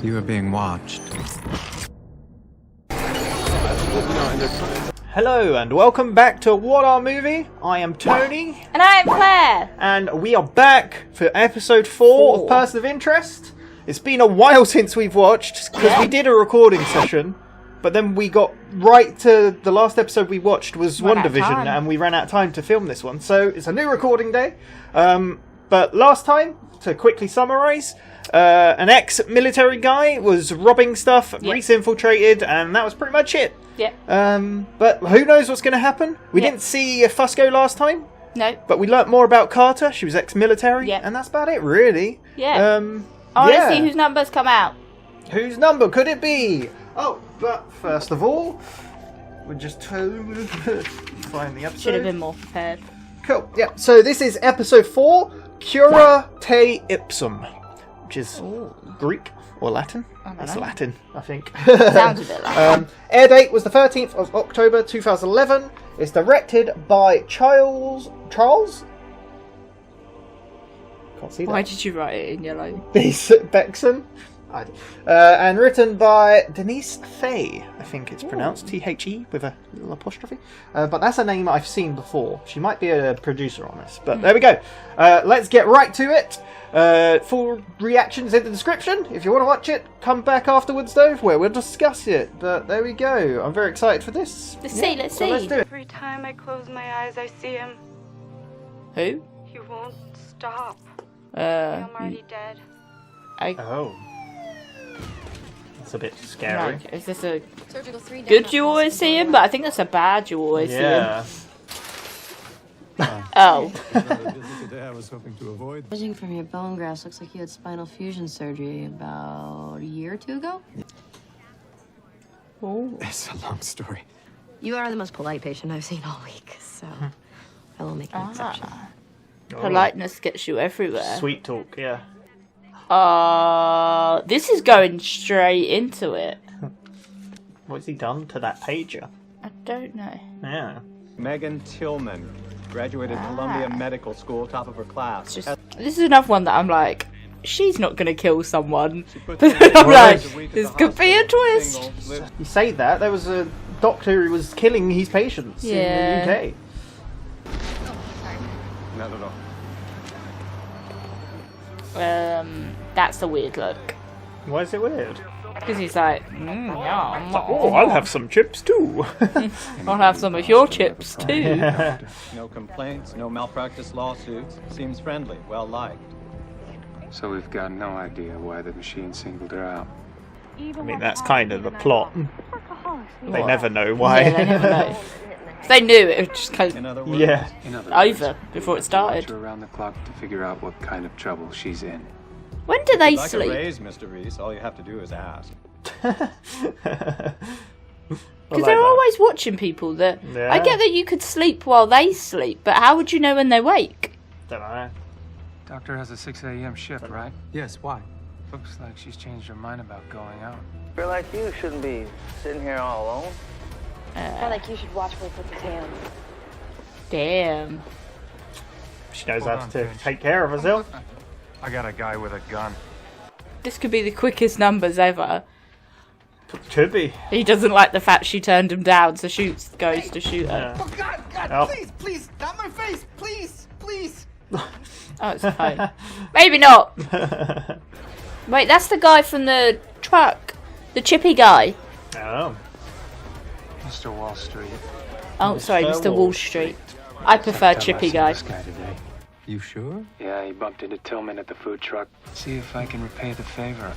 You are being watched. Hello and welcome back to WhatAreMovie. I am Tony. And I'm Claire. And we are back for episode 4 of Person of Interest. It's been a while since we've watched, because we did a recording session, but then we got right to the last episode we watched was WandaVision, and we ran out of time to film this one. So it's a new recording day. But last time, to quickly summarise, an ex-military guy was robbing stuff, Reese-infiltrated, and that was pretty much it. Yeah. But who knows what's going to happen? We didn't see Fusco last time. No. But we learnt more about Carter. She was ex-military. Yeah. And that's about it, really. Yeah. I want to see whose numbers come out. Whose number could it be? Oh, but first of all, we're just find the episode. Should have been more prepared. Cool. Yeah. So this is episode 4, Cura te Ipsum, which is Greek or Latin. That's Latin, I think. Sounds a bit like air date was the 13th of October 2011. It's directed by Charles. Can't see that. Why did you write it in yellow? Beeson. And written by Denise Thé, I think it's pronounced. T-H-E with a little apostrophe. But that's a name I've seen before. She might be a producer on this. But there we go. Let's get right to it. Full reactions in the description. If you want to watch it, come back afterwards though, where we'll discuss it. But there we go. I'm very excited for this. Let's see. Let's do it. Every time I close my eyes, I see him. Who? He won't stop. I'm already dead. Oh. That's a bit scary. Right. Is this a good you always see him? But I think that's a bad you always see him. Oh. I was hoping to avoid. Judging from your bone grafts, looks like you had spinal fusion surgery about a year or two ago. Oh. It's a long story. You are the most polite patient I've seen all week, so I will make an exception. Politeness gets you everywhere. Sweet talk, yeah. This is going straight into it. What's he done to that pager? I don't know. Yeah. Megan Tillman, graduated Columbia Medical School, top of her class. This is another one that I'm like, she's not going to kill someone. But I'm like, this could be a twist. You say that, there was a doctor who was killing his patients in the UK. Not at all. That's a weird look. Why is it weird? Because he's like, yeah, Oh, I'll have some chips too. I'll have some of your chips too. No complaints, no malpractice lawsuits. Seems friendly, well liked. So we've got no idea why the machine singled her out. I mean, that's kind of the plot. They never know why. Yeah, they never know. If they knew, it would just kind In of other words, over before it started. Watch her around the clock to figure out what kind of trouble she's in. When do they like a sleep? raise, Mr. Reese, all you have to do is ask. Because they're always watching people. That I get that you could sleep while they sleep, but how would you know when they wake? Don't know. Doctor has a 6 a.m. shift, right? Yes, why? Looks like she's changed her mind about going out. A girl like you shouldn't be sitting here all alone. I like you should watch where he puts his hands. Damn. She knows how to take care of herself. I got a guy with a gun. This could be the quickest numbers ever. Could be. He doesn't like the fact she turned him down, so goes to shoot her. Oh, God, please, not my face, please. Oh, it's fine. Maybe not. Wait, that's the guy from the truck. The chippy guy. Oh. Mr. Wall Street. Oh, sorry, Mr. Wall Street. I prefer chippy guy. This guy today. You sure? Yeah, he bumped into Tillman at the food truck. See if I can repay the favor.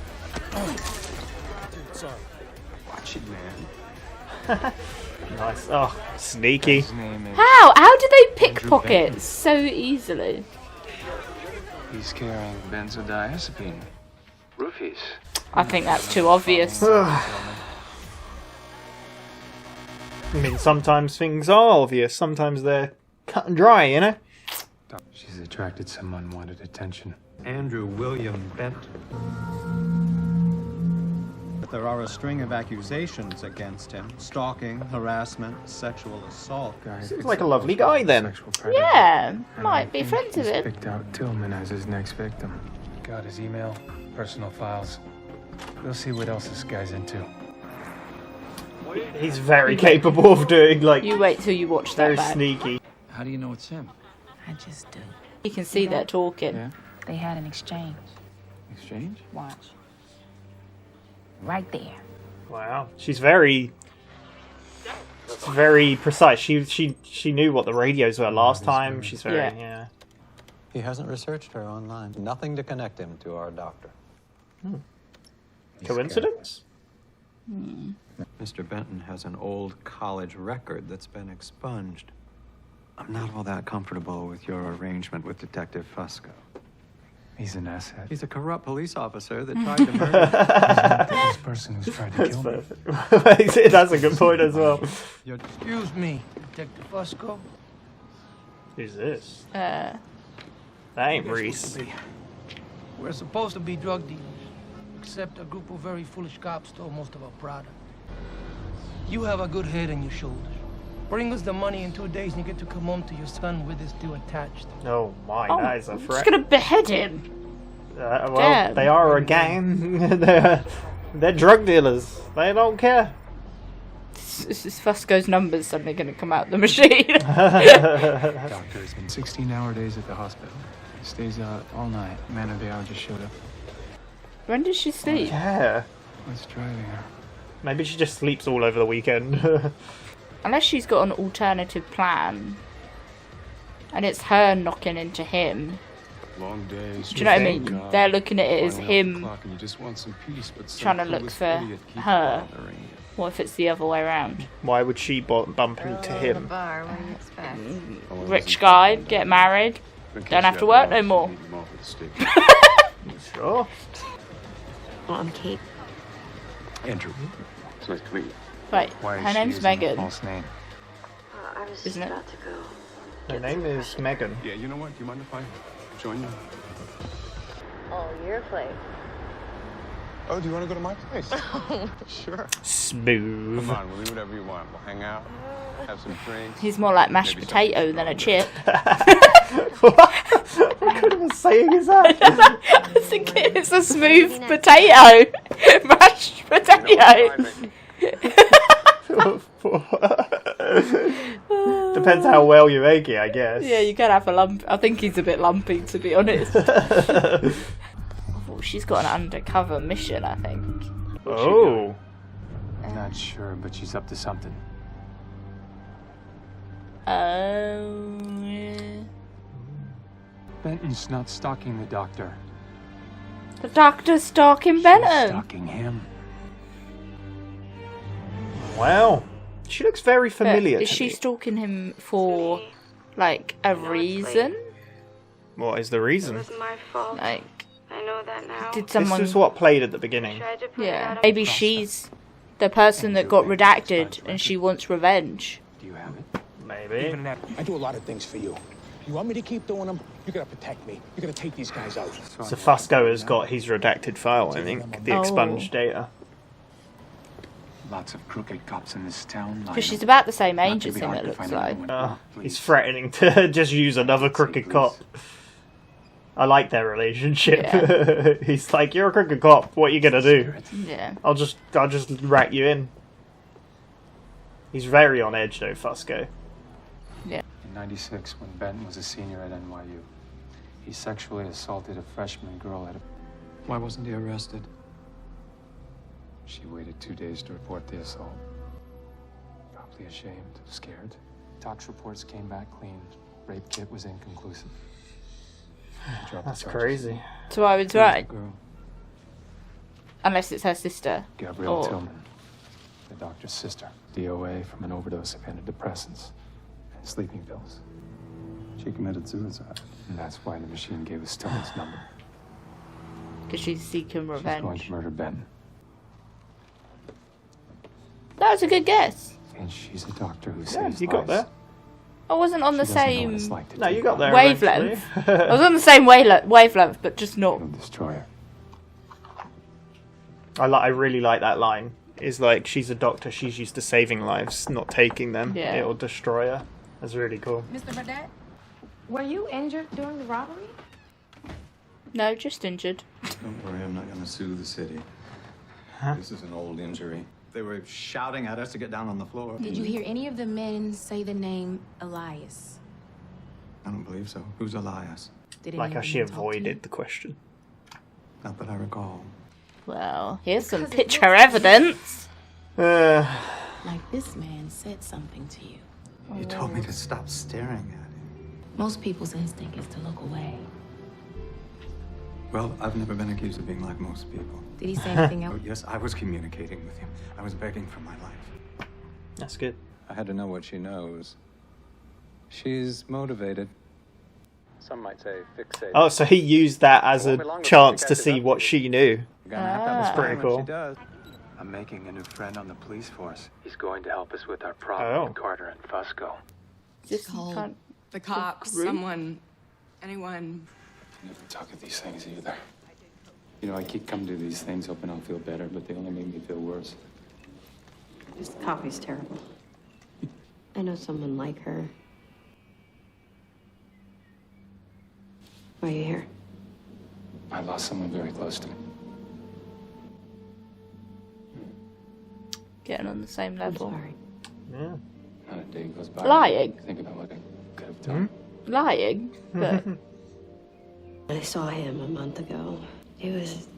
Sorry. Watch it, man. Nice. Oh, sneaky. His name is... How do they pickpocket so easily? He's carrying benzodiazepine. Roofies. I think that's too obvious. I mean, sometimes things are obvious. Sometimes they're cut and dry, you know? She's attracted some unwanted attention. Andrew William Bent. There are a string of accusations against him. Stalking, harassment, sexual assault. Seems like a lovely guy then. Yeah, might be friends with He's him. picked out Tillman as his next victim. Got his email, personal files. We'll see what else this guy's into. He's very capable of doing, like... You wait till you watch that very back. sneaky. How do you know it's him? I just do. You can see they're talking. Yeah. They had an exchange. Exchange? Watch. Right there. Wow. She's very precise. She knew what the radios were last time. She's very, yeah. He hasn't researched her online. Nothing to connect him to our doctor. Coincidence? Mr. Benton has an old college record that's been expunged. I'm not all that comfortable with your arrangement with Detective Fusco. He's an asset. He's a corrupt police officer that tried to murder. He's the first person who's tried to kill me. That's a good point as well. Excuse me, Detective Fusco. Who's this? That ain't Reese. We're supposed to be drug dealers, except a group of very foolish cops stole most of our product. You have a good head on your shoulders. Bring us the money in 2 days and you get to come home to your son with his still attached. Oh my, that is a I'm threat. just gonna behead him. Well, Damn. they are a gang. they're drug dealers. They don't care. This is Fusco's numbers suddenly gonna come out the machine. Doctor has been 16-hour days at the hospital. He stays out all night. Man of the hour just showed up. When does she sleep? Yeah. What's driving her? Maybe she just sleeps all over the weekend. Unless she's got an alternative plan. And it's her knocking into him. Long days. Do you know what I mean? They're looking at it as him You just want some peace, but trying to look for her. What if it's the other way around? Why would she bump into him? Bar, what do you expect? Rich guy, get married, don't have to work no more. Sure. Well, I'm Kate. Andrew. It's nice to meet you. Wait, Why is her she name's using a Megan. false name? I was Isn't it? about to go. Her name is Megan. Yeah, you know what? Do you mind if I join you? Oh, your place. Oh, do you want to go to my place? Sure. Smooth. Come on, we'll do whatever you want. We'll hang out, have some drinks. He's more like mashed potato than a chip. What kind of a saying is that? I think it's a smooth potato. Mashed potato. Depends how well you make it, I guess. Yeah, you can have a lump. I think he's a bit lumpy, to be honest. Oh, she's got an undercover mission, I think. Oh. Not sure, but she's up to something. Yeah. Benton's not stalking the doctor. The doctor's stalking Benton. Stalking him. Wow. She looks very familiar. Is she stalking him for, like, a reason? What is the reason? It was my fault. Like, I know that now. did someone... This is what played at the beginning. Tried to put it Yeah, out of maybe my- she's the person that got redacted and she wants revenge. Do you have it? Maybe. I do a lot of things for you. You want me to keep doing them? You gotta protect me. You gotta take these guys out. So Fusco has got his redacted file, I think. The expunged data. Lots of crooked cops in this town. Because she's about the same age as him, it looks like. He's threatening to just use another crooked cop. I like their relationship. Yeah. He's like, you're a crooked cop. What are you gonna do? Yeah. I'll just rat you in. He's very on edge though, Fusco. Yeah. In '96, when Benton was a senior at NYU, he sexually assaulted a freshman girl at a... Why wasn't he arrested? She waited 2 days to report the assault. Probably ashamed, scared. Tox reports came back clean. Rape kit was inconclusive. That's crazy. So I was right. Girl, Unless it's her sister. Gabrielle Or- Tillman, the doctor's sister. DOA from an overdose of antidepressants and sleeping pills. She committed suicide. And that's why the machine gave us Tillman's number. Because she's seeking She's going revenge. to murder Benton. That was a good guess. And she's a doctor who Yeah, saves you got lives. there. I wasn't on the She doesn't know what same it's like to No, you take got there. wavelength. eventually. I was on the same wavelength, but just not. It'll destroy her. I really like that line. Is like, she's a doctor, she's used to saving lives, not taking them. Yeah. It'll destroy her. That's really cool. Mr. Burdett, were you injured during the robbery? No, just injured. Don't worry, I'm not gonna sue the city. This is an old injury. They were shouting at us to get down on the floor. Did you hear any of the men say the name Elias? I don't believe so. Who's Elias? Like how she avoided the question. Not that I recall. Well, here's some picture evidence. Like this man said something to you. You told me to stop staring at him. Most people's instinct is to look away. Well, I've never been accused of being like most people. Did he say anything else? Oh, yes, I was communicating with him. I was begging for my life. That's good. I had to know what she knows. She's motivated. Some might say fixated. Oh, so he used that as a chance to see what she knew. That's pretty cool. I'm making a new friend on the police force. He's going to help us with our problem with Carter and Fusco. Just call the cops, anyone. I never talk of these things either. You know, I keep coming to these things hoping I'll feel better, but they only make me feel worse. This coffee's terrible. I know someone like her. Why are you here? I lost someone very close to me. Getting on the same level. Sorry. Yeah. Not a day goes by. Lying. Think about what I could have done. Lying. But I saw him a month ago. He was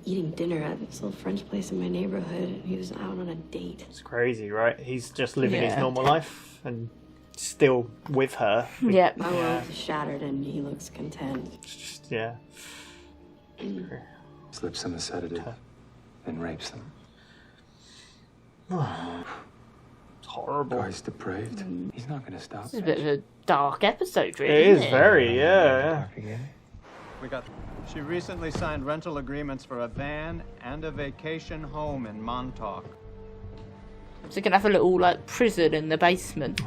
eating dinner at this little French place in my neighborhood. He was out on a date. It's crazy, right? He's just living his normal life and still with her. Yep. My world is shattered and he looks content. It's just, yeah. Slips them a sedative, then rapes them. It's horrible. Guy's depraved. He's not going to stop. It's a bit of a dark episode, really. It is isn't it? very, yeah. She recently signed rental agreements for a van and a vacation home in Montauk. So you can have a little like prison in the basement.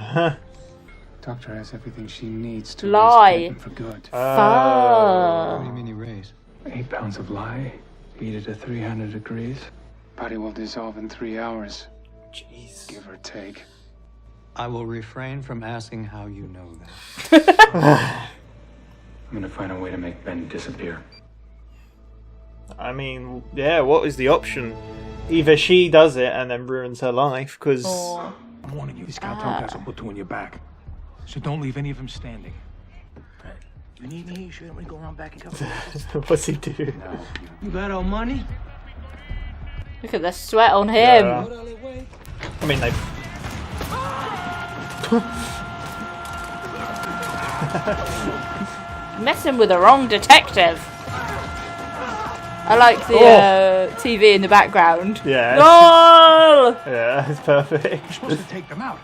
Doctor has everything she needs to Lie. raise Clinton for good. What do you mean he raised? 8 pounds of lye, heated at 300 degrees. Body will dissolve in 3 hours. Jeez. Give or take. I will refrain from asking how you know that. I'm gonna find a way to make Ben disappear. I mean, yeah, what is the option? Either she does it and then ruins her life, because... I'm warning you, this cartel guys will put two in your back. So don't leave any of them standing. Hey, you need me? You sure I'm gonna go around back and cover? What's he do? You got our money? Look at the sweat on him. Yeah. I mean, they... Messing with the wrong detective. I like the TV in the background. Yeah. No! Yeah, it's perfect. You're supposed to take them out.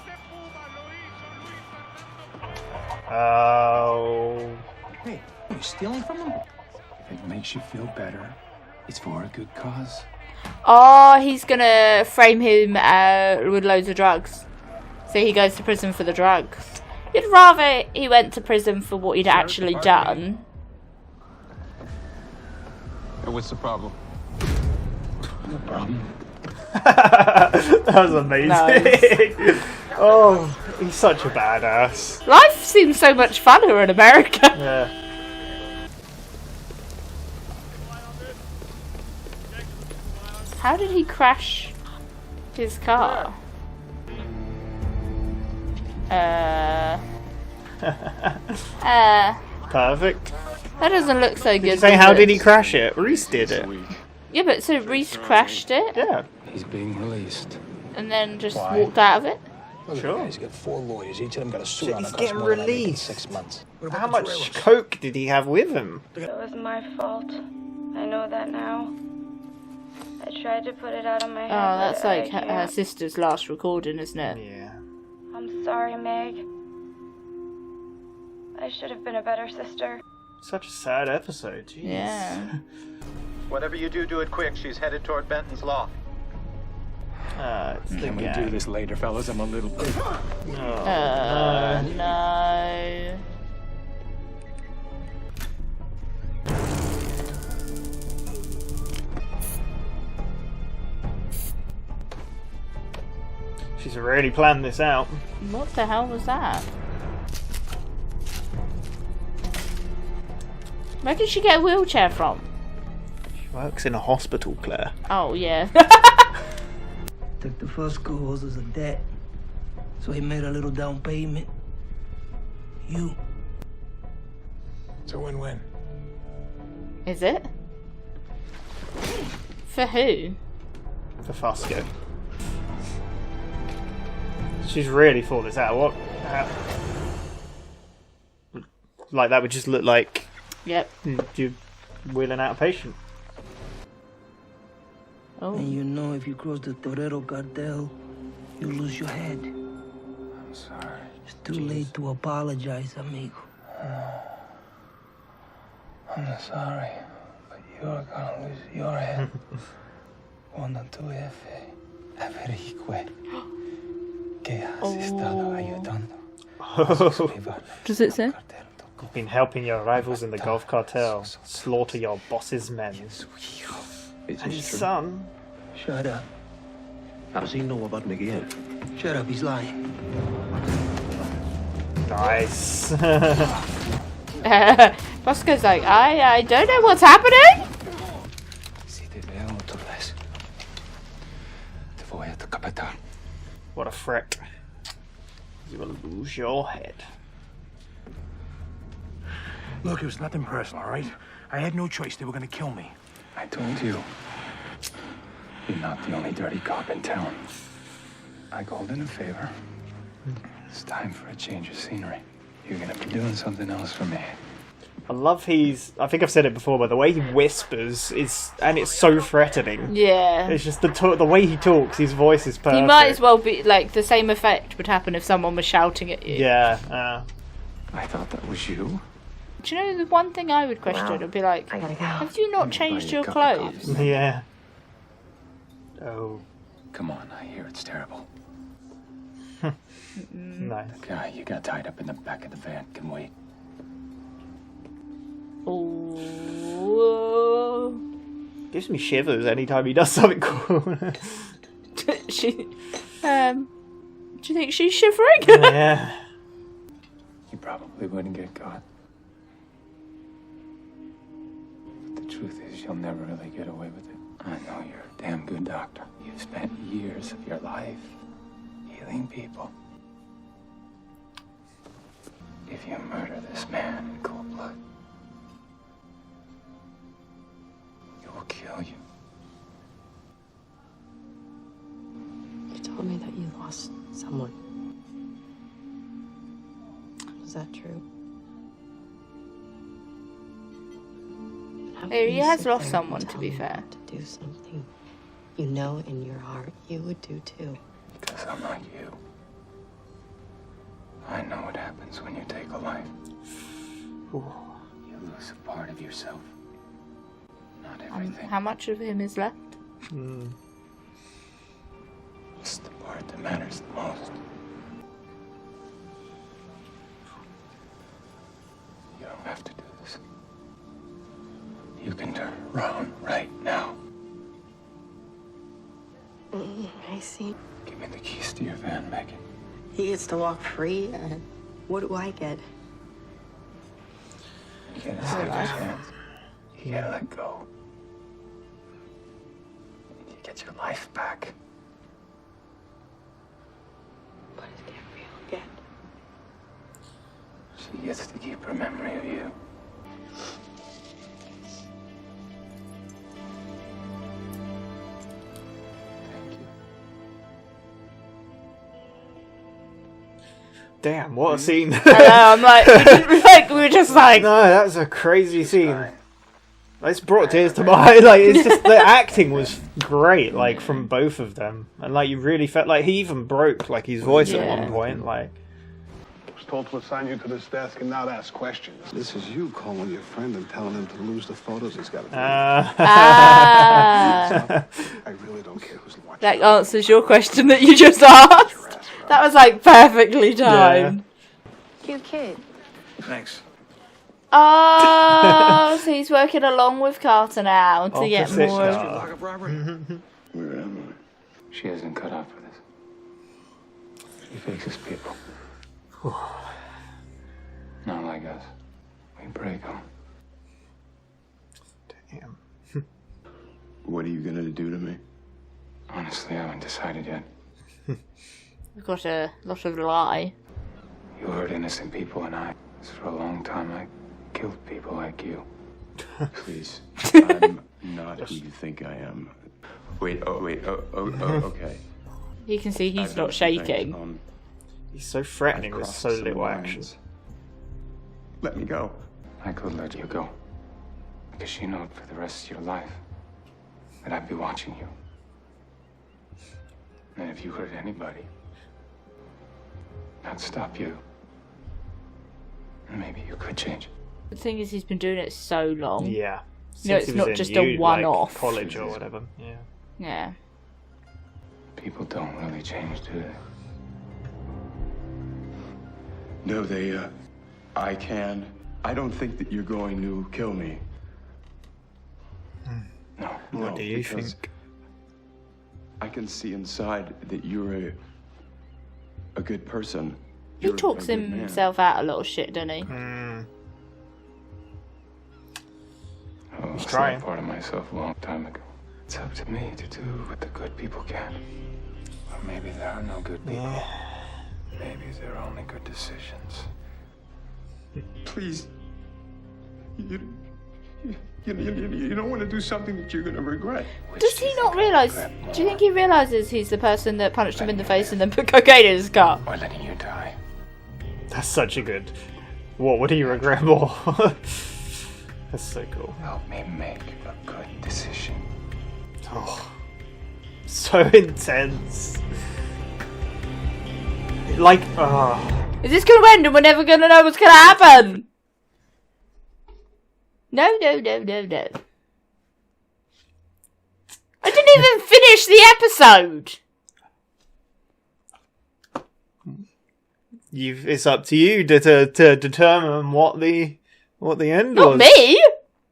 Oh. Hey, are you stealing from them? If it makes you feel better, it's for a good cause. Oh, he's gonna frame him with loads of drugs. So he goes to prison for the drugs. You'd rather he went to prison for what he'd actually done. And what's the problem? No problem. That was amazing. Nice. Oh, he's such a badass. Life seems so much funner in America. Yeah. How did he crash his car? Perfect. That doesn't look so good. Say, how did he crash it? Reese did it. Yeah, but so Reese crashed it? Yeah. He's being released. And then just walked out of it? Sure. He's got 4 lawyers. Each of them got a suit on. He's getting released. 6 months. How much coke did he have with him? It was my fault. I know that now. I tried to put it out of my head. Oh, that's but like I her can't. sister's last recording, isn't it? Yeah. I'm sorry, Meg. I should have been a better sister. Such a sad episode. Jeez. Yeah. Whatever you do, do it quick. She's headed toward Benton's loft. It's the Can we guy. do this later, fellas? I'm a little bit... No. She's already planned this out. What the hell was that? Where did she get a wheelchair from? Works in a hospital, Claire. Oh, yeah. Took the first course as a debt, so he made a little down payment. You. It's a win-win. Is it? For who? For Fusco. She's really thought this out. What? Like, that would just look like... Yep. You wheeling out a patient. Oh. And you know if you cross the Torero cartel, you'll lose your head. I'm sorry. It's too late to apologize, amigo. I'm not sorry, but you're gonna lose your head. Cuando tu jefe averigüe que has estado ayudando. Does it say? You've been helping your rivals in the Gulf cartel slaughter your boss's men. And his son. Shut up. How does he know about Miguel? Shut up, he's lying. Nice. Bosco's like, I don't know what's happening. Si te veo otra vez, te voy a decapitar. What a frick. You will lose your head. Look, it was nothing personal, all right? I had no choice. They were gonna kill me. I told you, you're not the only dirty cop in town. I called in a favor. It's time for a change of scenery. You're gonna be doing something else for me. I love I think I've said it before, but the way he whispers and it's so threatening. Yeah. It's just the way he talks, his voice is perfect. He might as well be, like, the same effect would happen if someone was shouting at you. Yeah. I thought that was you. Do you know the one thing I would question would be like, I gotta go. have you not changed your clothes? Yeah. Oh. Come on, I hear it's terrible. Nice. The guy you got tied up in the back of the van can wait. Oh. Gives me shivers anytime he does something cool. Do you think she's shivering? Yeah. You probably wouldn't get caught. But the truth is, you'll never really get away with it. I know you're a damn good doctor. You've spent years of your life healing people. If you murder this man in cold blood, he will kill you. You told me that you lost someone. Is that true? How Oh, can he you has sit lost there someone, and to be tell me fair. To do something you know in your heart you would do too. Because I'm like you. I know what happens when you take a life. You lose a part of yourself. Not everything. How much of him is left? It's the part that matters the most. You don't have to do this. You can turn around right now. I see. Give me the keys to your van, Megan. He gets to walk free. What do I get? You get a second chance. You gotta let go. You get your life back. But it can't feel again. She gets to keep her memory of you. Damn, what a scene. I know, I'm like, we were just like... No, that was a crazy scene. It's brought tears to my eye. Like, it's just, the acting was great, like, from both of them. And, like, you really felt like he even broke, like, his voice at one point, like... I was told to assign you to this desk and not ask questions. This is you calling your friend and telling him to lose the photos he's got. I really don't care who's watching. That answers your question that you just asked. That was, like, perfectly timed. Cute kid. Thanks. Oh, so he's working along with Carter now to get Opposite more... Carter. Where am She isn't cut out for this. She fixes people. Not like us. We break them. Damn. What are you gonna do to me? Honestly, I haven't decided yet. We've got a lot of lie. You hurt innocent people, and for a long time, I killed people like you. Please. I'm not who you think I am. Wait, okay. You can see he's not shaking. He's so threatening with so little action. Let me go. I could let you go. Because you know for the rest of your life that I'd be watching you. And if you hurt anybody, I'd stop you. And maybe you could change. The thing is, he's been doing it so long. Yeah. You know, it's not just a one-off. Like college or whatever. Yeah. Yeah. People don't really change, do they? No, I can. I don't think that you're going to kill me. No. What do you think? I can see inside that you're a good person. He talks himself out a lot of shit, doesn't he? I was that part of myself a long time ago. It's up to me to do what the good people can. Or maybe there are no good people. Maybe there are only good decisions. Please. You don't want to do something that you're going to regret. Does he not realise? Do you think he realises he's the person that punched him in the face and then put cocaine in his car? Or letting you die. That's such a good... What would he regret more? That's so cool. Help me make a good decision. Oh, so intense. Like, Is this going to end and we're never going to know what's going to happen? No. I didn't even finish the episode. It's up to you to determine what the end was. Not me.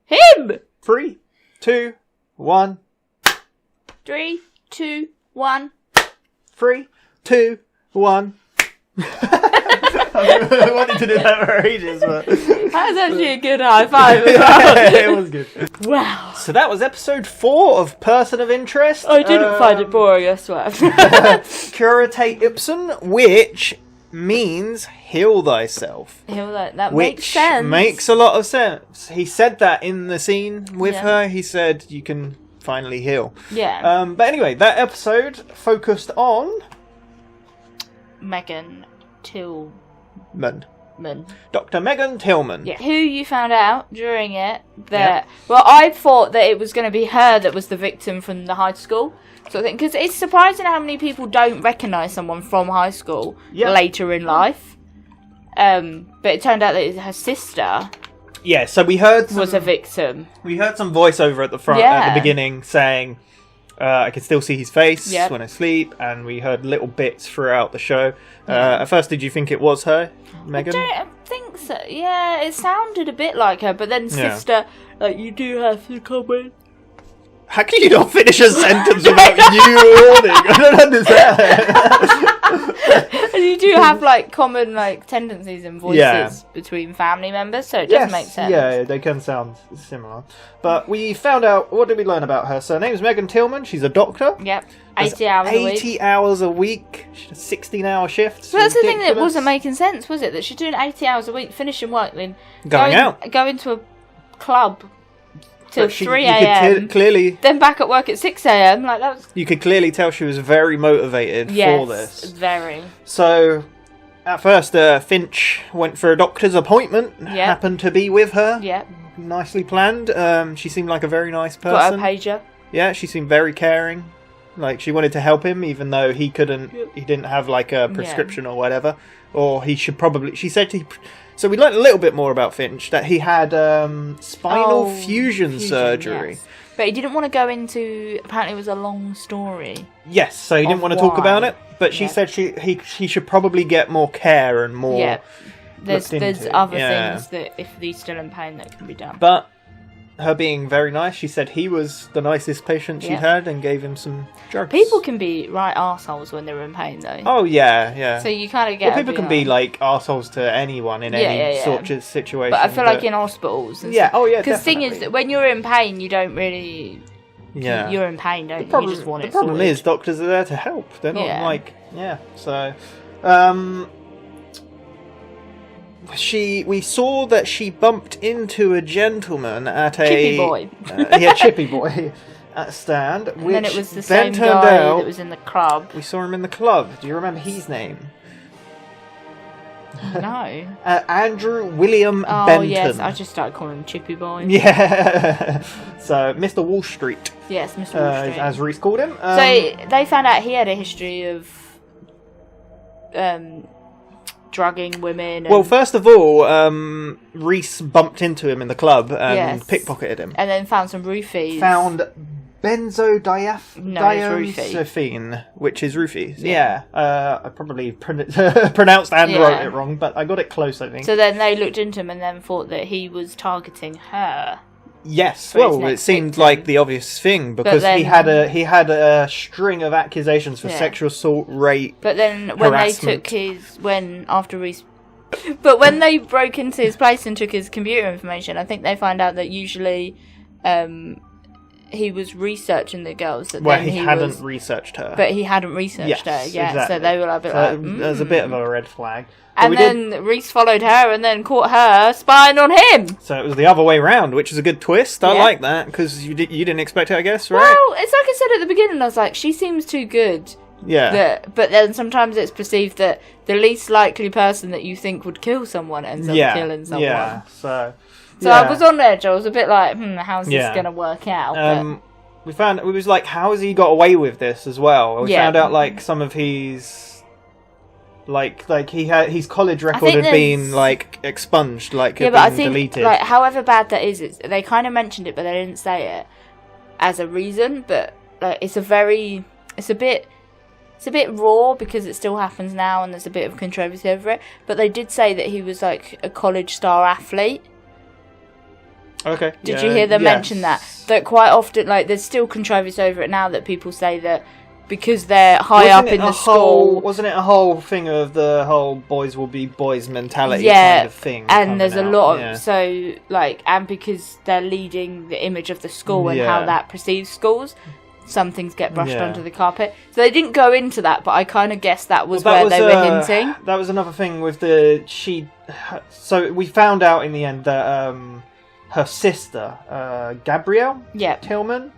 Him. 3, 2, 1. 3, 2, 1. 3, 2, 1. I wanted to do that for ages, but that was actually a good high five as well. it was good. Wow. So that was episode 4 of Person of Interest. I didn't find it boring, I swear. Cura Ipsum, which means heal thyself. That makes sense. Makes a lot of sense. He said that in the scene with her. He said you can finally heal. Yeah. But anyway, that episode focused on Megan Tillman. Dr. Megan Tillman. Yeah, who you found out during it that... Yeah. Well, I thought that it was going to be her that was the victim from the high school sort of thing. Because it's surprising how many people don't recognise someone from high school later in life. But it turned out that her sister... Yeah, so we heard... was a victim. We heard some voiceover at the front at the beginning saying... I can still see his face when I sleep, and we heard little bits throughout the show. At first, did you think it was her, Megan? I don't think so. Yeah, it sounded a bit like her, but then sister, like, you do have to come in. How can you not finish a sentence without yawning? I don't understand. And you do have like common like tendencies and voices between family members, so it does make sense. Yeah, they can sound similar. But we found out, what did we learn about her? So her name's Megan Tillman. She's a doctor. Yep. 80 hours a week. 80 hours a week. She does 16-hour shifts. So that's the thing that wasn't making sense, was it? That she's doing 80 hours a week, finishing work, then going to a club till 3 a.m. Clearly, then back at work at 6 a.m. Like that was... You could clearly tell she was very motivated for this. Yes, very. So, at first, Finch went for a doctor's appointment. Happened to be with her. Yep. Nicely planned. She seemed like a very nice person. Got her pager. Yeah, she seemed very caring. Like, she wanted to help him, even though he couldn't. He didn't have like a prescription or whatever. Or he should probably. She said he. So we learned a little bit more about Finch, that he had spinal fusion surgery. Yes. But he didn't want to go into... Apparently it was a long story. Yes, so he didn't want to talk about it. But she said he should probably get more care and more... Yeah, there's other things that if he's still in pain that can be done. But her being very nice, she said he was the nicest patient she'd had and gave him some drugs. People can be right arseholes when they're in pain, though. Oh, yeah. So you kind of get... Well, people can be, like, arseholes to anyone in any sort of situation. But I feel like in hospitals and stuff. Oh, yeah, because the thing is that when you're in pain, you don't really Yeah. You're in pain, don't you? You just want the it problem sorted. is doctors are there to help. They're not Yeah. like So, we saw that she bumped into a gentleman at Chippy boy. Chippy boy at a stand. And which then it was the then same turned guy out that was in the club. we saw him in the club. Do you remember his name? No. Andrew William Oh, Benton. yes. I just started calling him Chippy Boy. Yeah. So, Mr. Wall Street. Yes, Mr. Wall Street. As Reese called him. So they found out he had a history of drugging women. And, well, first of all, Reese bumped into him in the club and pickpocketed him. And then found some roofies. Found benzodiazepine, No, which is roofies. Yeah. I probably pronounced and wrote it wrong, but I got it close, I think. So then they looked into him and then thought that he was targeting her. Yes, for his well, it next seemed victim. like the obvious thing because then- he had a string of accusations for sexual assault, rape, But then when harassment. they took after Reese. But when they broke into his place and took his computer information, I think they found out that usually he was researching the girls. That Well, then he hadn't researched her. But he hadn't researched her, yeah. exactly. So they were a bit like, There's a bit of a red flag. But And we then Reese followed her and then caught her spying on him. So it was the other way round, which is a good twist. I Yeah. like that because you didn't expect it, I guess, right? Well, it's like I said at the beginning, I was like, she seems too good. Yeah. But then sometimes it's perceived that the least likely person that you think would kill someone ends up killing someone. Yeah. So I was on edge. I was a bit like, how's this Yeah. going to work out? But we found it was like, how has he got away with this as well? We found out like some of his like his college record had been like expunged, like had but I been think deleted. like however bad that is, they kind of mentioned it, but they didn't say it as a reason. But like it's a bit raw because it still happens now, and there's a bit of controversy over it. But they did say that he was like a college star athlete. Okay. Did you hear them mention that? That quite often, like, there's still controversy over it now that people say that because they're high up in the school. Wasn't it a whole thing of the whole boys will be boys mentality Yeah, kind of thing? and there's a coming lot out? of so like, and because they're leading the image of the school and how Yeah. that perceives schools, some things get brushed Yeah. under the carpet. So they didn't go into that, but I kind of guessed that was where they were hinting. That was another thing with so we found out in the end that her sister, Gabrielle Tillman,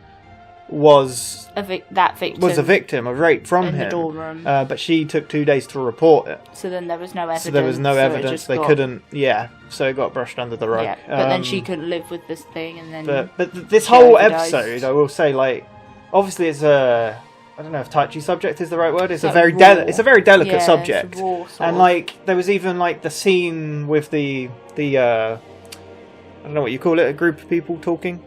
was a victim of rape from in him. the dorm room. But she took 2 days to report it. So then there was no evidence. So there was no so it evidence. just They got- couldn't. Yeah. So it got brushed under the rug. Yeah, but then she couldn't live with this thing, and then. But this she whole overdosed. episode, I will say, like, obviously it's a. I don't know if touchy subject is the right word. It's Like a very raw. it's a very delicate Yeah, it's subject. raw sort And of. like there was even like the scene with the I don't know what you call it, a group of people talking.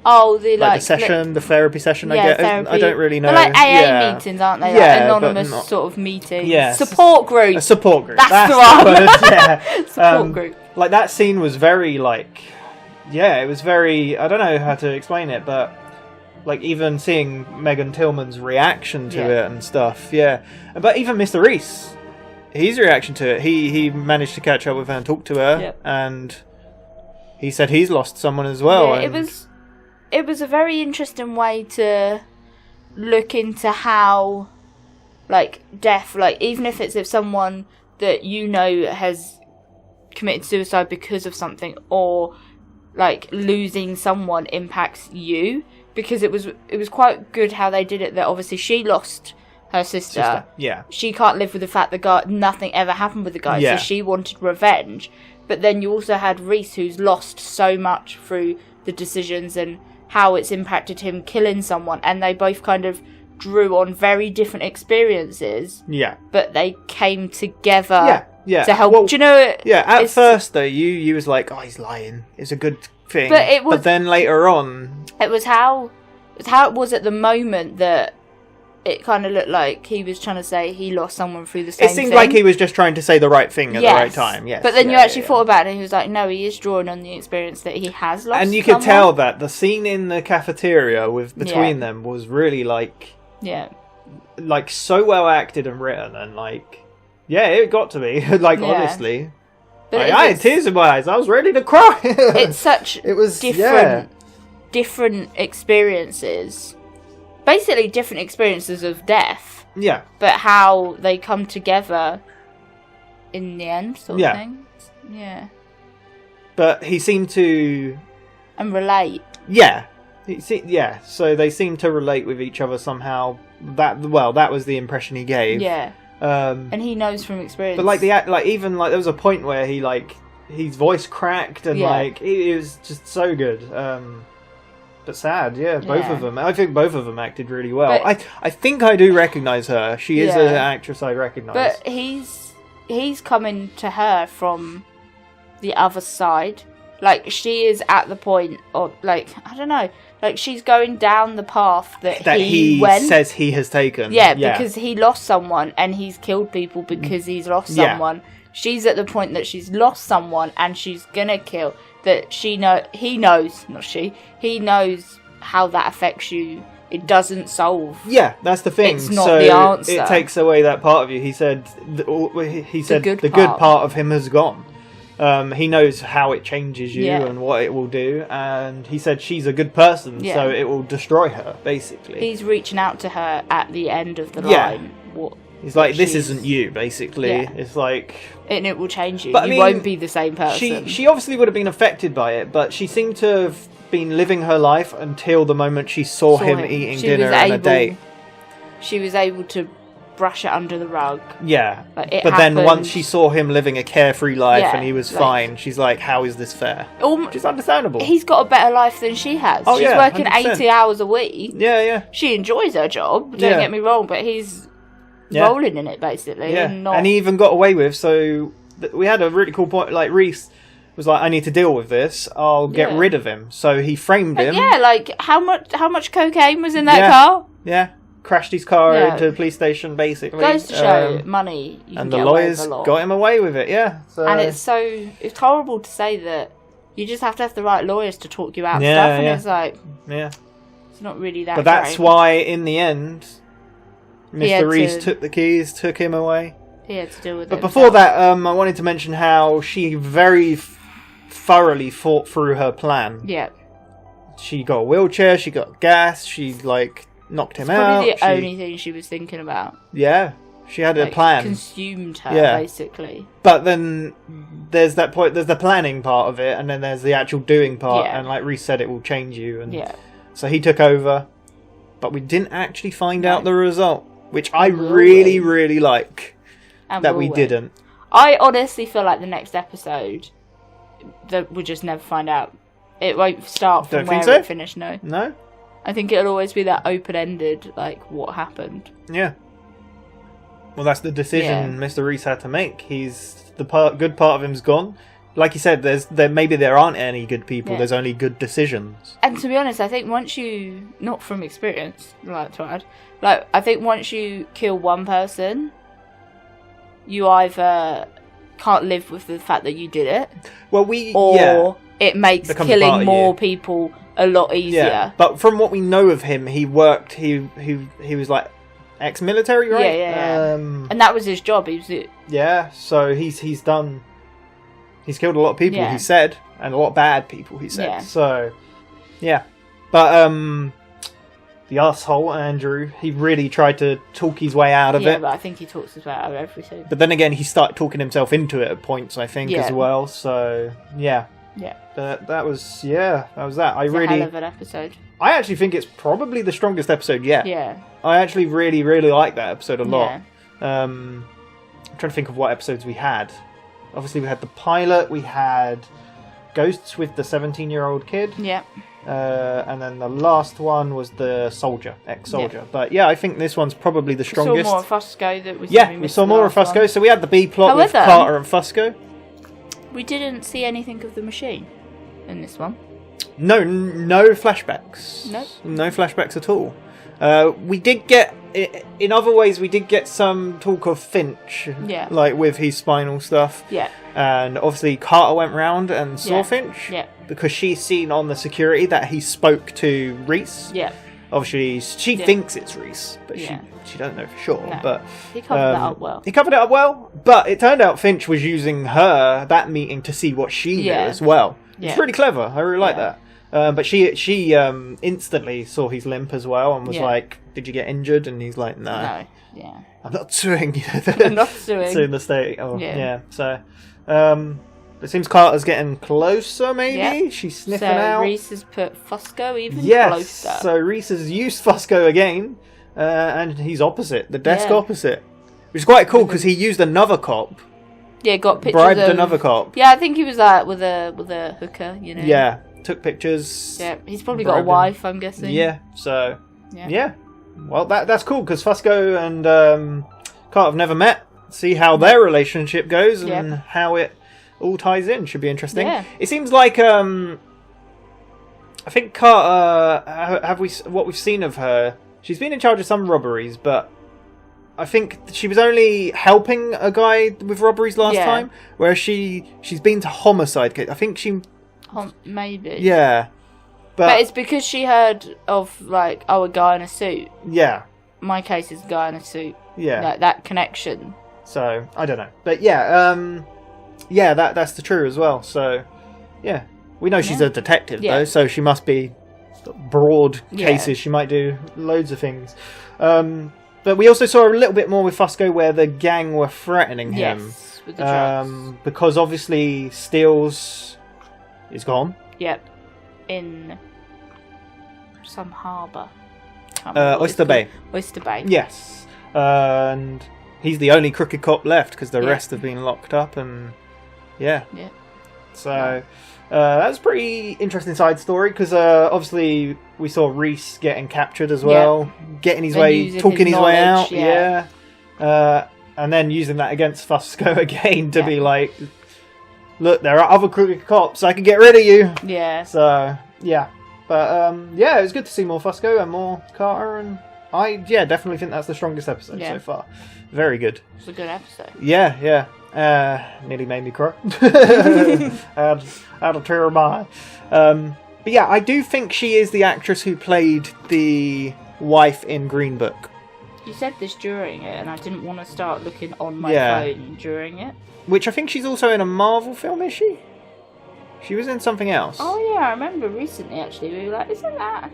Oh, the Like the session, the therapy session. Yeah, I guess therapy. I don't really know. They're like AA Yeah. meetings, aren't they? Yeah, Like but anonymous not- sort of meetings. Yeah, Support group. A support group. That's the one. word, yeah. Support group. Like that scene was very like, it was very. I don't know how to explain it, but like even seeing Megan Tillman's reaction to it and stuff. Yeah, but even Mr. Reese, his reaction to it, he managed to catch up with her and talk to her, and he said he's lost someone as well. Yeah, and it was a very interesting way to look into how, like, death, like, even if it's if someone that you know has committed suicide because of something, or like losing someone impacts you, because it was quite good how they did it. That obviously she lost her sister. Yeah. She can't live with the fact that nothing ever happened with the guy, Yeah. so she wanted revenge. But then you also had Reese, who's lost so much through the decisions and how it's impacted him killing someone, and they both kind of drew on very different experiences. Yeah. But they came together Yeah. to help. Well, Do you know? Yeah. At it's- first, though, you was like, "Oh, he's lying." It's a good thing. But it was- But then later on, It was how it was at the moment that it kind of looked like he was trying to say he lost someone through the same it seemed thing. like he was just trying to say the right thing at the right time. Yes. But then you Yeah, actually yeah. thought about it and he was like, no, he is drawing on the experience that he has lost And you could someone. tell that the scene in the cafeteria between Yeah. them was really like so well acted and written, and like it got to me. Like Yeah. honestly, But I had tears in my eyes. I was ready to cry. It's such it was different different experiences, basically different experiences of death. Yeah. But how they come together in the end, sort of thing. Yeah. But he seemed to... And relate. Yeah. So they seem to relate with each other somehow. That was the impression he gave. Yeah. And he knows from experience. But like even there was a point where he his voice cracked and it was just so good. But sad, both of them. I think both of them acted really well. But, I think I do recognise her. She is an actress I recognise. But he's coming to her from the other side. Like, she is at the point of, like, I don't know, like, she's going down the path that he says he has taken. Yeah, because he lost someone and he's killed people because he's lost someone. She's at the point that she's lost someone and she's gonna kill. That he knows how that affects you. It doesn't solve. Yeah, that's the thing. It's not the answer. It takes away that part of you. He said the good part of him has gone. He knows how it changes you and what it will do, and he said she's a good person, so it will destroy her, basically. He's reaching out to her at the end of the line. He's like, this isn't you, basically. Yeah. It's like... And it will change you. But, you won't be the same person. She obviously would have been affected by it, but she seemed to have been living her life until the moment she saw him eating dinner on a date. She was able to brush it under the rug. Yeah. But then once she saw him living a carefree life and he was fine, she's like, how is this fair? Which is understandable. He's got a better life than she has. Oh, She's working 100%. 80 hours a week. Yeah. She enjoys her job, don't get me wrong, but he's rolling in it, basically. Yeah. And he even got away with, so we had a really cool point, like Reese was like, I need to deal with this, I'll get rid of him. So he framed him. Yeah, like, how much cocaine was in that car? Yeah. Crashed his car into the police station, basically. Goes to show money. And the lawyers got him away with it, So. And it's horrible to say that you just have to have the right lawyers to talk you out of stuff, and it's like, it's not really that. But that's why, in the end, Mr. Reese took the keys, took him away. He had to deal with it. But before that, I wanted to mention how she very thoroughly thought through her plan. Yeah. She got a wheelchair, she got gas, she, knocked him out. Probably the only thing she was thinking about. Yeah. She had a plan. Consumed her, basically. But then there's that point, there's the planning part of it, and then there's the actual doing part, and like Reese said, it will change you. And so he took over, but we didn't actually find out the result, which I really, really like that we didn't. I honestly feel like the next episode, that we'll just never find out. It won't start from where it finished, no. No? I think it'll always be that open-ended, like, what happened. Yeah. Well, that's the decision Mr. Reese had to make. The good part of him's gone. Like you said, maybe there aren't any good people. There's only good decisions. And to be honest, I think once you, not from experience, like to add, I think once you kill one person, you either can't live with the fact that you did it, or it makes killing more people a lot easier. Yeah. But from what we know of him, he worked. He was like ex-military, right? Yeah. And that was his job. He was so he's done. He's killed a lot of people. He said, and a lot of bad people. He said. Yeah. So, yeah. But the asshole Andrew, he really tried to talk his way out of it. Yeah, but I think he talks his way out of everything. But then again, he started talking himself into it at points, I think, as well. So yeah. Yeah. That was that. It's a hell of an episode. I actually think it's probably the strongest episode yet. Yeah. I actually really, really like that episode a lot. I'm trying to think of what episodes we had. Obviously, we had the pilot. We had Ghosts with the 17-year-old kid. Yeah. And then the last one was the soldier, ex-soldier. Yeah. But yeah, I think this one's probably the strongest. We saw more of Fusco. We saw more of Fusco. So we had the B plot with Carter and Fusco. We didn't see anything of the machine in this one. No flashbacks. Nope. No flashbacks at all. We did get, in other ways, we did get some talk of Finch. Yeah. Like with his spinal stuff. Yeah. And obviously Carter went round and saw Finch. Yeah. Because she's seen on the security that he spoke to Reese. Yeah. Obviously, she thinks it's Reese, but she don't know for sure. No. But he covered that up well. He covered it up well, but it turned out Finch was using that meeting to see what she knew as well. Yeah. It's really clever. I really like that. But she instantly saw his limp as well and was like, "Did you get injured?" And he's like, "No, yeah, I'm not suing." I'm not suing. Suing the state. Oh, yeah. So, it seems Carter's getting closer. Maybe she's sniffing out. So Reese has put Fusco even closer. So Reese has used Fusco again, and he's opposite the desk opposite, which is quite cool because he used another cop. Yeah, got pictures. Bribed another cop. Yeah, I think he was with a hooker. You know. Yeah, took pictures. Yeah, he's probably got a wife. I'm guessing. Yeah. So. Yeah. Well, that's cool because Fusco and Carter have never met. See how their relationship goes and how it all ties in. Should be interesting. Yeah. It seems like I think Carter. What we've seen of her? She's been in charge of some robberies, but I think she was only helping a guy with robberies last time. Whereas she's been to homicide case. I think she. Maybe. Yeah. But it's because she heard of, like, a guy in a suit. Yeah. My case is a guy in a suit. Yeah. Like, that connection. So, I don't know. But yeah, that's the true as well. So, yeah. We know she's a detective, though, so she must be broad cases. She might do loads of things. But we also saw a little bit more with Fusco where the gang were threatening him. Yes, with the drugs. Because obviously Steele's is gone. Yep. In some harbour. Oyster Bay. Oyster Bay. Yes. And he's the only crooked cop left because the rest have been locked up and yeah. So that's a pretty interesting side story because obviously we saw Reese getting captured as well, getting his way, talking his way out, and then using that against Fusco again to be like, look, there are other crooked cops, I can get rid of you. Yeah. So yeah, but it was good to see more Fusco and more Carter, and I definitely think that's the strongest episode so far. Very good. It's a good episode. Yeah. Nearly made me cry. Had a tear of my eye. But yeah, I do think she is the actress who played the wife in Green Book. You said this during it, and I didn't want to start looking on my phone during it. Which I think she's also in a Marvel film, is she? She was in something else. Oh yeah, I remember recently actually we were like, isn't that...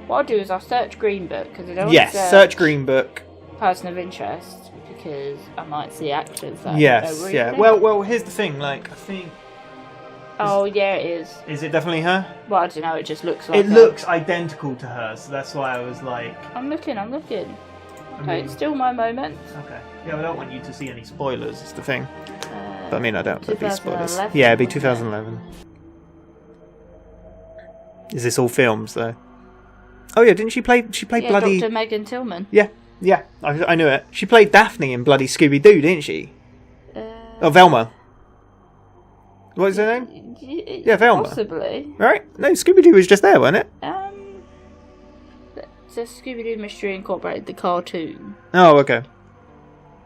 What I'll do is I'll search Green Book, because I don't want to search Green Book. Person of interest, because I might see actors that Yes. Well, here's the thing, like, I think... Oh yeah, it is. Is it definitely her? Well, I don't know, it just looks like it her. Looks identical to her, so that's why I was like... I'm looking. Okay, it's still my moment. Okay. Yeah, I don't want you to see any spoilers, is the thing. But I mean, I don't. That'd be spoilers. Yeah, it'd be 2011. Is this all films, though? Oh yeah, didn't she play... She played bloody... Dr. Megan Tillman. Yeah, I knew it. She played Daphne in bloody Scooby-Doo, didn't she? Velma. What is her name? Yeah, Velma. Possibly. Right? No, Scooby-Doo was just there, wasn't it? It's a Scooby-Doo Mystery Incorporated, the cartoon. Oh, okay.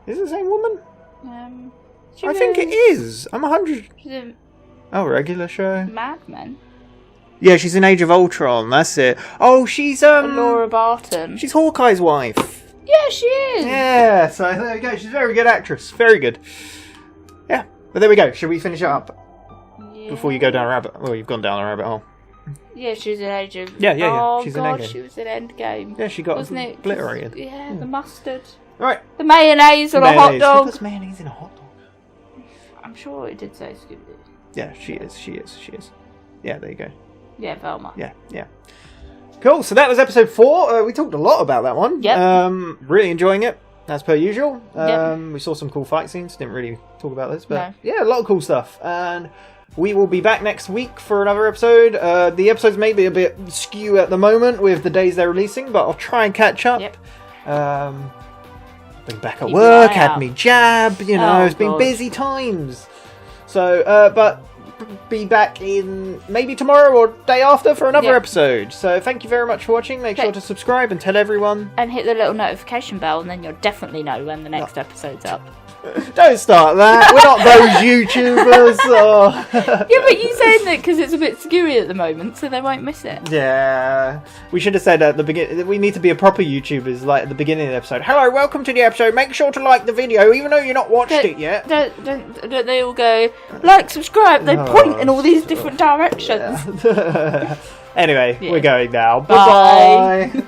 Is it the same woman? I think it is. I'm 100... regular show. Mad Men. Yeah, she's in Age of Ultron, that's it. Oh, she's, Laura Barton. She's Hawkeye's wife. Yeah, she is. Yeah, so there we go. She's a very good actress. Very good. Yeah, but there we go. Should we finish it up? Yeah. Before you go down a rabbit... Well, you've gone down a rabbit hole. Yeah, she was in Age of... Yeah. Oh, she's God, in Endgame. she was in Endgame. Yeah, she got obliterated. Yeah, the mustard. Right. The mayonnaise on a hot dog. Who puts mayonnaise in a hot dog? I'm sure it did say Scooby-Doo. Yeah, she is. Yeah, there you go. Yeah, Velma. Yeah. Cool, so that was episode 4. We talked a lot about that one. Yep. Really enjoying it, as per usual. Yep. We saw some cool fight scenes. Didn't really talk about this, but yeah, a lot of cool stuff. And we will be back next week for another episode. The episodes may be a bit skew at the moment with the days they're releasing, but I'll try and catch up. Yep. Been back at work, had me jab, it's been busy times. So, but be back in maybe tomorrow or day after for another episode. So thank you very much for watching. Make sure to subscribe and tell everyone. And hit the little notification bell, and then you'll definitely know when the next episode's up. Don't start that. We're not those YouTubers. Yeah, but you saying that because it's a bit skewy at the moment, so they won't miss it. Yeah. We should have said at the beginning, we need to be a proper YouTubers, like at the beginning of the episode. Hello, welcome to the episode. Make sure to like the video, even though you're not watched it yet. Don't they all go, like, subscribe? They point in all these different directions. Anyway, Yeah. we're going now. Bye. Bye-bye.